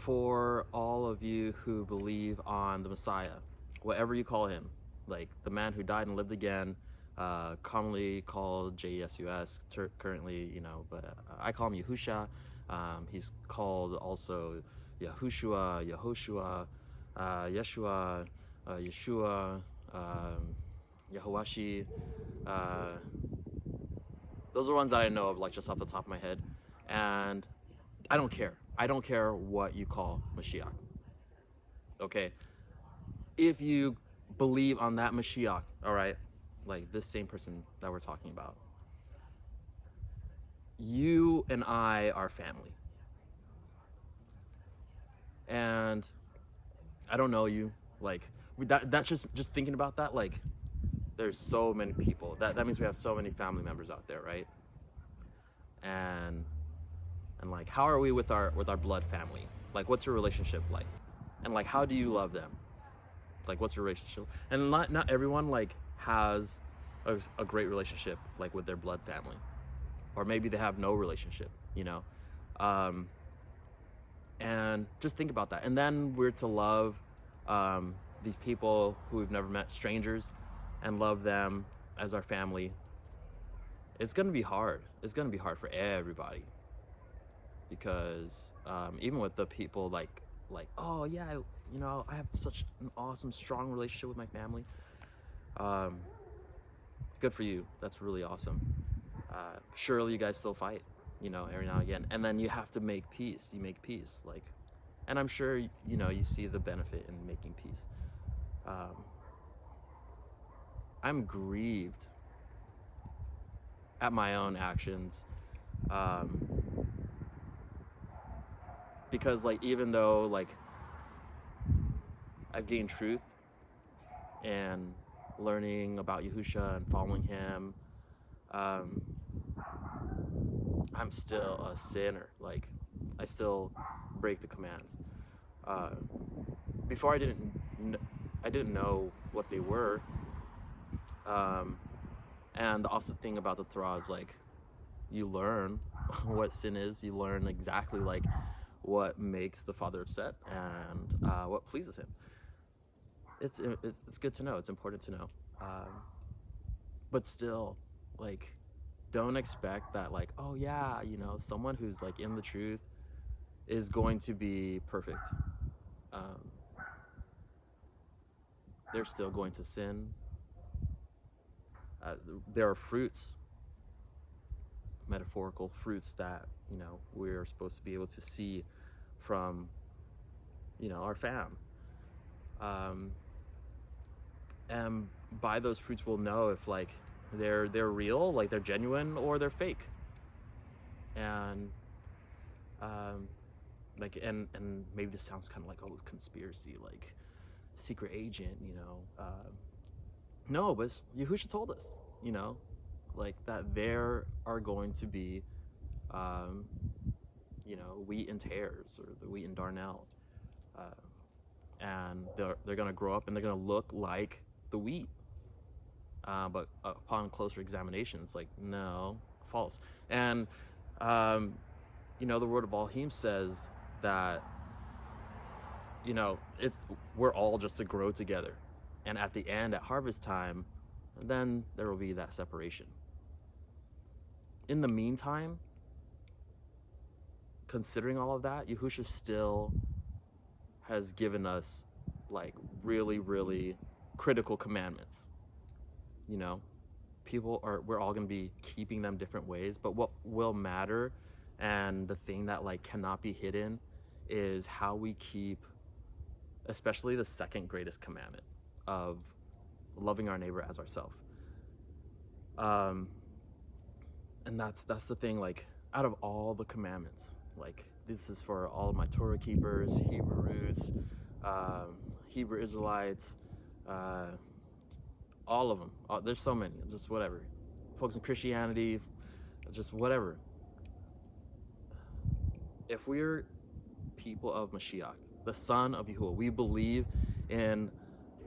for all of you who believe on the Messiah, whatever you call him, like the man who died and lived again, commonly called Jesus, currently, but I call him Yahusha. He's called also Yahushua, Yehoshua, Yeshua, Yeshua, Yahuashi. Those are ones that I know of, like just off the top of my head. And I don't care. I don't care what you call Mashiach. Okay? If you believe on that Mashiach, all right, like this same person that we're talking about, you and I are family. And I don't know you. Like, that's just thinking about that, like, there's so many people. That means we have so many family members out there, right? And like, how are we with our blood family? Like, what's your relationship like? And like, how do you love them? Like, what's your relationship? And not everyone like has a great relationship like with their blood family, or maybe they have no relationship, and just think about that. And then we're to love these people who we've never met, strangers, and love them as our family. It's gonna be hard. It's gonna be hard for everybody, because even with the people like, oh yeah, I have such an awesome, strong relationship with my family. Good for you. That's really awesome. Surely you guys still fight, every now and again. And then you have to make peace. You make peace, like, and I'm sure, you see the benefit in making peace. I'm grieved at my own actions. Because like, even though like I've gained truth and learning about Yahusha and following him, I'm still a sinner. Like, I still break the commands. Before I didn't know what they were. And the awesome thing about the Torah is like, you learn what sin is. You learn exactly like what makes the Father upset and what pleases him. It's good to know. It's important to know. But still, like, don't expect that like, oh yeah, someone who's like in the truth is going to be perfect. They're still going to sin. There are fruits, metaphorical fruits, that we're supposed to be able to see from our fam, and by those fruits we'll know if like they're real, like they're genuine, or they're fake. And like, and maybe this sounds kind of like, oh, conspiracy, like secret agent, no, but Yahusha told us, like that there are going to be wheat and tares, or the wheat and darnel, and they're gonna grow up and they're gonna look like the wheat, but upon closer examination, it's like, no, false. And the word of Elohim says that we're all just to grow together, and at the end, at harvest time, then there will be that separation. In the meantime, considering all of that, Yahusha still has given us like really, really critical commandments. We're all going to be keeping them different ways, but what will matter, and the thing that like cannot be hidden, is how we keep, especially the second greatest commandment of loving our neighbor as ourselves. And that's the thing, like, out of all the commandments, like, this is for all of my Torah keepers, Hebrew roots, Hebrew Israelites, all of them. There's so many, just whatever. Folks in Christianity, just whatever. If we're people of Mashiach, the son of Yahuwah, we believe in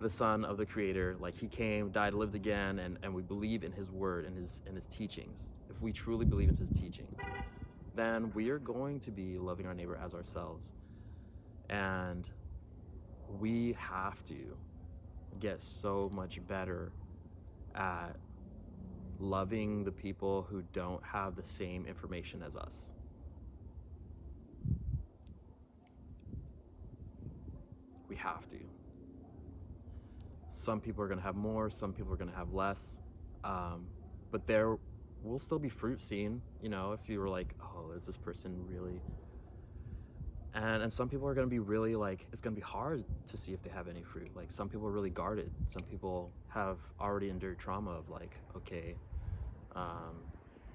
the son of the creator, like he came, died, lived again, and we believe in his word and his teachings. If we truly believe in his teachings, then we are going to be loving our neighbor as ourselves. And we have to get so much better at loving the people who don't have the same information as us. We have to. Some people are going to have more, some people are going to have less, but there will still be fruit seen, you know, if you were like, oh, is this person really... And some people are going to be really like, it's going to be hard to see if they have any fruit. Like, some people are really guarded. Some people have already endured trauma of like, okay,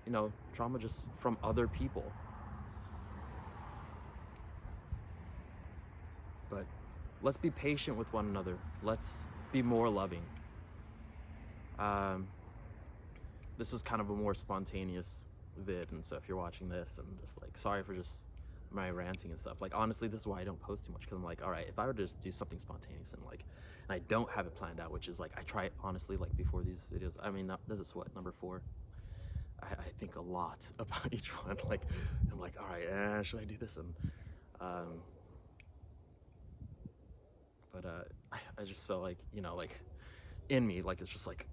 you know, trauma just from other people. But let's be patient with one another. Let's be more loving. This is kind of a more spontaneous vid, and so if you're watching this, I'm just like, sorry for just my ranting and stuff. Like, honestly, this is why I don't post too much, because I'm like, all right, if I were to just do something spontaneous and like, and I don't have it planned out, which is like, I try it honestly, like before these videos. I mean, this is what, number 4. I think a lot about each one. Like, I'm like, all right, should I do this? And but I just felt like, you know, like in me, like it's just like,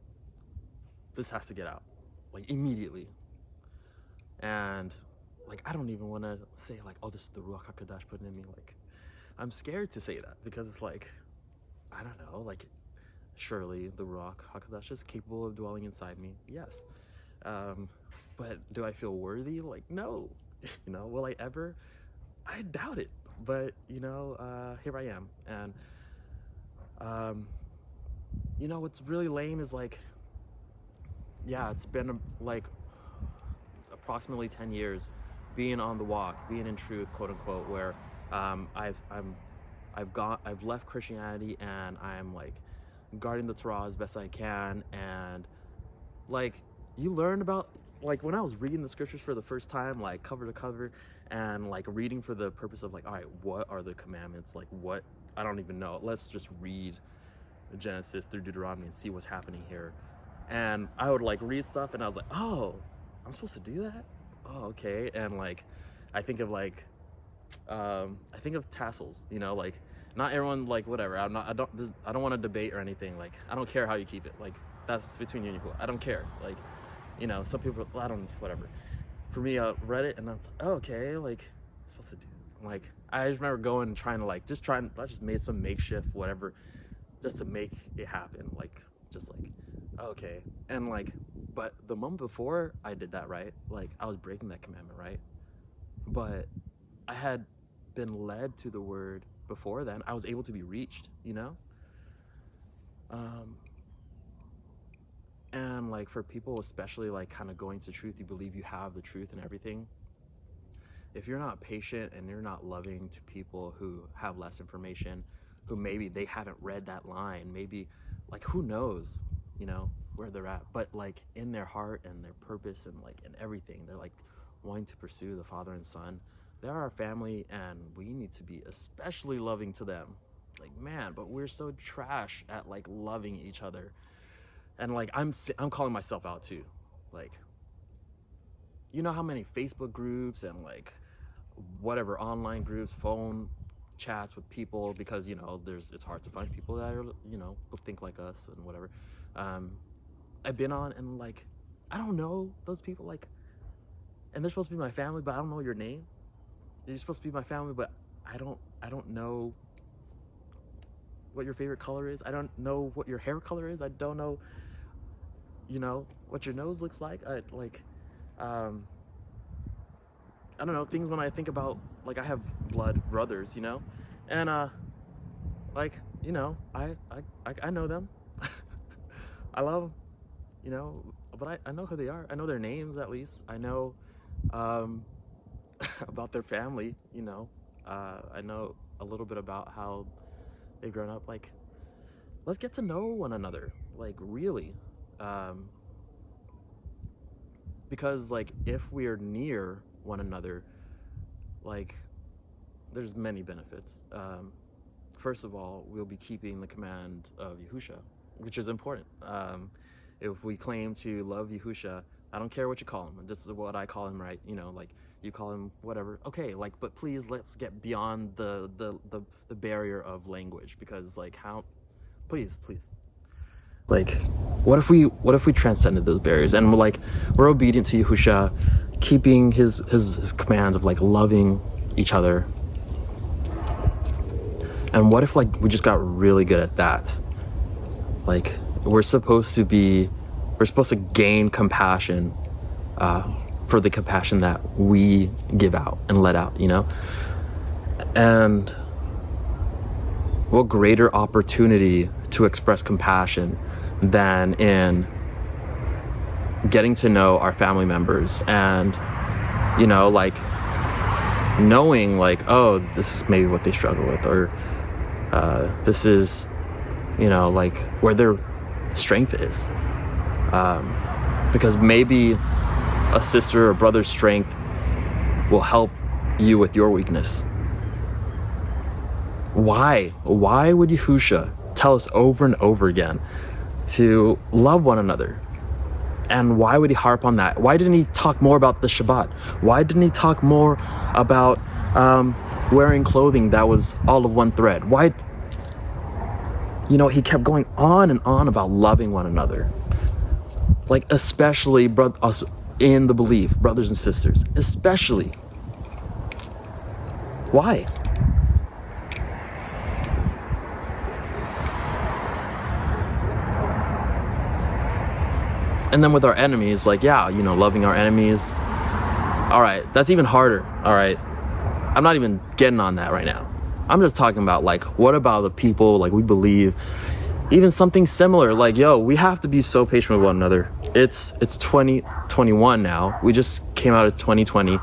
this has to get out, like immediately. And like, I don't even want to say like, oh, this is the Ruach HaKodesh putting in me. Like, I'm scared to say that, because it's like, I don't know, like, surely the Ruach HaKodesh is capable of dwelling inside me, yes. But do I feel worthy? Like, no. You know, will I ever? I doubt it. But, you know, here I am. And, you know, what's really lame is like, yeah, it's been like approximately 10 years being on the walk, being in truth, quote unquote, where I've left Christianity and I'm like guarding the Torah as best I can. And like, you learn about, like, when I was reading the scriptures for the first time, like cover to cover, and like reading for the purpose of like, all right, what are the commandments? Like, what? I don't even know. Let's just read Genesis through Deuteronomy and see what's happening here. And I would like read stuff and I was like, oh, I'm supposed to do that? Oh, okay. And like, I think of like, I think of tassels, you know, like, not everyone, like, whatever. I don't want to debate or anything. Like, I don't care how you keep it. Like, that's between you and you. I don't care. Like, you know, some people, I don't, whatever. For me, I read it and I was like, oh, okay, like, I'm supposed to do it. Like, I just remember going and trying to like, I just made some makeshift, whatever, just to make it happen. Like, just like, okay. And like, but the moment before I did that, right, like, I was breaking that commandment, right? But I had been led to the word before then. I was able to be reached, you know? And like, for people, especially like kind of going to truth, you believe you have the truth and everything. If you're not patient and you're not loving to people who have less information, who maybe they haven't read that line, maybe, like, who knows, you know, where they're at, but like in their heart and their purpose and like in everything, they're like wanting to pursue the Father and Son. They're our family and we need to be especially loving to them. Like, man, but we're so trash at like loving each other. And like, I'm calling myself out too. Like, you know how many Facebook groups and like whatever online groups, phone chats with people, because, you know, it's hard to find people that are, you know, think like us and whatever. I've been on, and like, I don't know those people, like, and they're supposed to be my family, but I don't know your name. You're supposed to be my family, but I don't know what your favorite color is. I don't know what your hair color is. I don't know, you know, what your nose looks like. I don't know, things when I think about, like, I have blood brothers, you know, and like, you know, I know them. I love them, you know, but I know who they are. I know their names, at least. I know about their family, you know. I know a little bit about how they've grown up. Like, let's get to know one another, like, really. Because, like, if we are near one another, like, there's many benefits. First of all, we'll be keeping the command of Yahusha, which is important. If we claim to love Yahusha, I don't care what you call him. This is what I call him, right? You know, like you call him whatever. Okay, like, but please let's get beyond the barrier of language, because like please. Like, what if we transcended those barriers and we're obedient to Yahusha, keeping his commands of like loving each other. And what if like we just got really good at that? Like we're supposed to gain compassion for the compassion that we give out and let out, you know? And what greater opportunity to express compassion than in getting to know our family members and, you know, like knowing like, oh, this is maybe what they struggle with, or this is, you know, like where their strength is. Because maybe a sister or brother's strength will help you with your weakness. Why would Yahusha tell us over and over again to love one another? And why would he harp on that? Why didn't he talk more about the Shabbat? Why didn't he talk more about wearing clothing that was all of one thread? Why, you know, he kept going on and on about loving one another. Like, especially us in the belief, brothers and sisters, especially. Why? And then with our enemies, like, yeah, you know, loving our enemies. All right, that's even harder. All right, I'm not even getting on that right now. I'm just talking about, like, what about the people, like, we believe, even something similar, like, yo, we have to be so patient with one another. It's 2021 now. We just came out of 2020.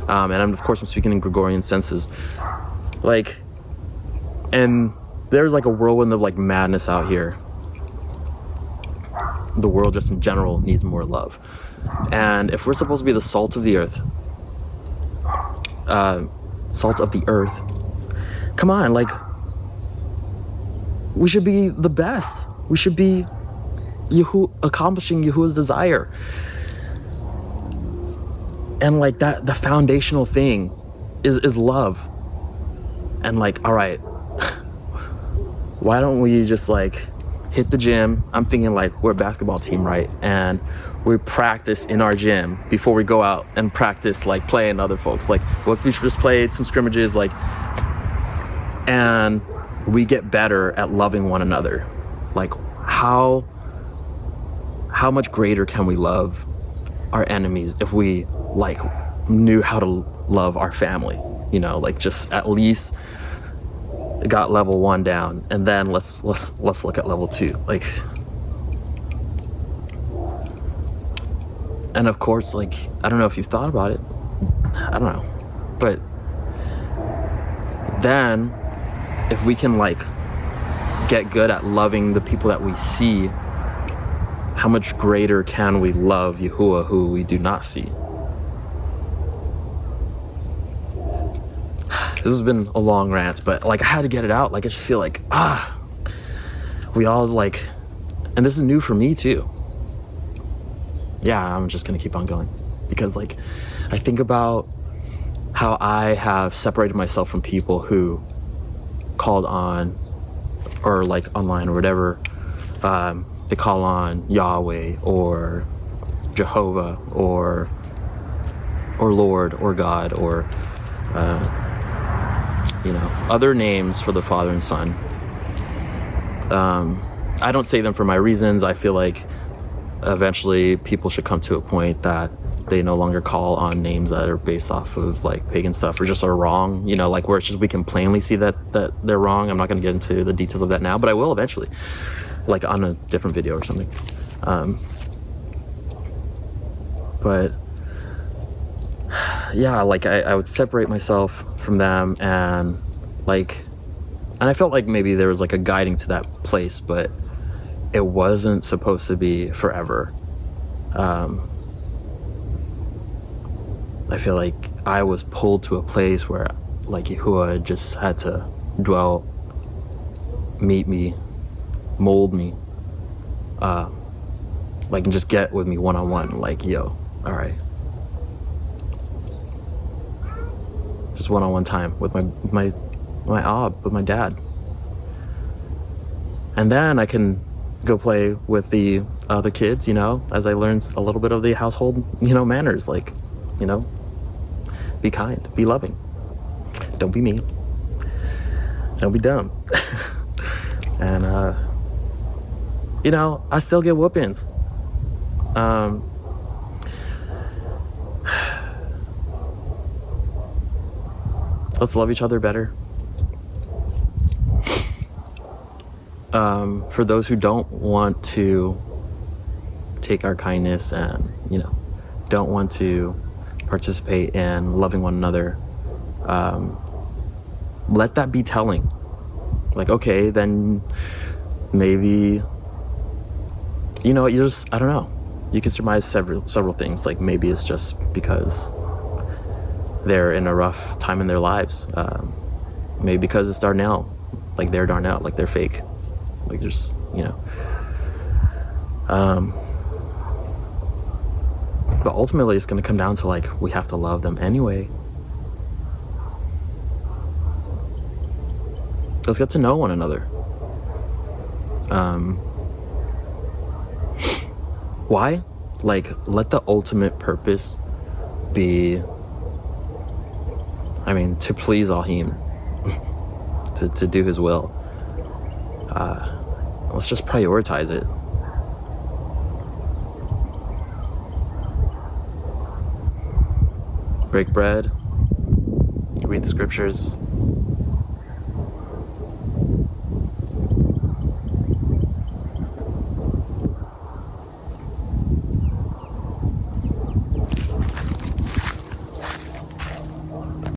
And I'm speaking in Gregorian senses. Like, and there's like a whirlwind of like madness out here. The world just in general needs more love. And if we're supposed to be the salt of the earth, come on, like, we should be the best. We should be accomplishing Yahuwah's desire. And like that, the foundational thing is love. And like, all right, why don't we just like hit the gym? I'm thinking like we're a basketball team, right? And we practice in our gym before we go out and practice like playing other folks. Like, what if we just played some scrimmages, like, and we get better at loving one another? Like, how much greater can we love our enemies if we like knew how to love our family? You know, like, just at least got level 1 down, and then let's look at level 2. Like, and of course, like, I don't know if you've thought about it, I don't know, but then if we can like get good at loving the people that we see, how much greater can we love Yahuwah who we do not see? This has been a long rant, but like I had to get it out. Like, I just feel like, we all like, and this is new for me too. Yeah, I'm just gonna keep on going, because like I think about how I have separated myself from people who called on, or like online or whatever, they call on Yahweh or Jehovah or Lord or God or you know, other names for the Father and Son. I don't say them for my reasons. I feel like eventually people should come to a point that they no longer call on names that are based off of like pagan stuff or just are wrong, you know, like where it's just we can plainly see that they're wrong. I'm not going to get into the details of that now, but I will eventually, like on a different video or something. But yeah, like I would separate myself from them, and I felt like maybe there was like a guiding to that place, but it wasn't supposed to be forever. I feel like I was pulled to a place where like Yahuwah just had to dwell, meet me, mold me, like, and just get with me one-on-one, like, yo, all right, just one-on-one time with my with my dad. And then I can go play with the other kids, you know, as I learn a little bit of the household, you know, manners, like, you know, be kind, be loving, don't be mean, don't be dumb. And, you know, I still get whoopings. Let's love each other better. For those who don't want to take our kindness and, you know, don't want to participate in loving one another, let that be telling. Like, okay, then maybe, you know, you just, I don't know. You can surmise several things. Like, maybe it's just because they're in a rough time in their lives. Maybe because it's Darnell. Like, they're Darnell. Like, they're fake. Like, just, you know. But ultimately, it's going to come down to, like, we have to love them anyway. Let's get to know one another. Why? Like, let the ultimate purpose be, I mean, to please Elohim, to do his will. Let's just prioritize it. Break bread, read the scriptures,